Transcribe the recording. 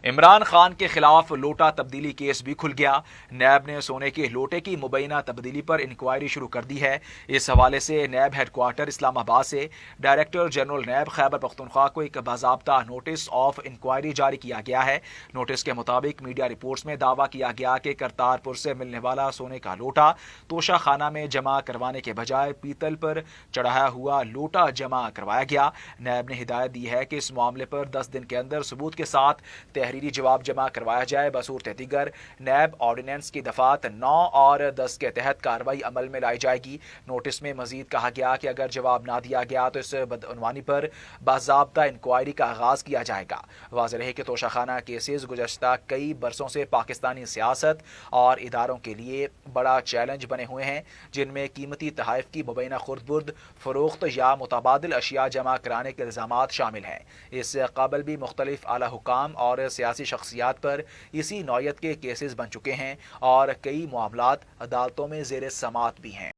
عمران خان کے خلاف لوٹا تبدیلی کیس بھی کھل گیا۔ نیب نے سونے کے لوٹے کی مبینہ تبدیلی پر انکوائری شروع کر دی ہے۔ اس حوالے سے نیب ہیڈ کوارٹر اسلام آباد سے director general NAB Khyber Pakhtunkhwa کو ایک باضابطہ نوٹس آف انکوائری جاری کیا گیا ہے۔ نوٹس کے مطابق میڈیا رپورٹس میں دعویٰ کیا گیا کہ کرتارپور سے ملنے والا سونے کا لوٹا توشہ خانہ میں جمع کروانے کے بجائے پیتل پر چڑھایا ہوا لوٹا جمع کروایا گیا۔ نیب نے ہدایت دی ہے کہ اس معاملے پر 10 دن کے اندر ثبوت کے ساتھ تحریری جواب جمع کروایا جائے۔ بصورت دیگر نیب آرڈیننس کی دفعات 9 اور 10 کے تحت کارروائی عمل میں لائی جائے گی۔ نوٹس میں مزید کہا گیا کہ اگر جواب نہ دیا گیا تو اس بدعنوانی پر باضابطہ انکوائری کا آغاز کیا جائے گا۔ واضح رہے کہ توشہ خانہ کیسز گزشتہ کئی برسوں سے پاکستانی سیاست اور اداروں کے لیے بڑا چیلنج بنے ہوئے ہیں، جن میں قیمتی تحائف کی مبینہ خرد برد، فروخت یا متبادل اشیاء جمع کرانے کے الزامات شامل ہیں۔ اس سے قبل بھی مختلف اعلی حکام اور سیاسی شخصیات پر اسی نوعیت کے کیسز بن چکے ہیں اور کئی معاملات عدالتوں میں زیر سماعت بھی ہیں۔